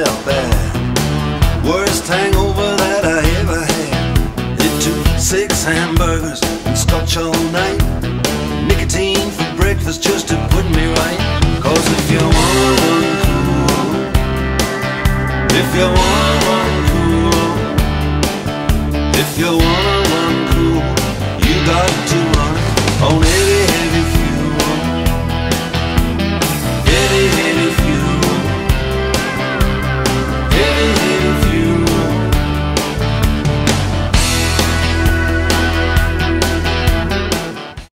felt bad. Worst hangover that I ever had. It took 6 hamburgers and scotch all night, nicotine for breakfast just to put me right. Cause if you want cool, if you want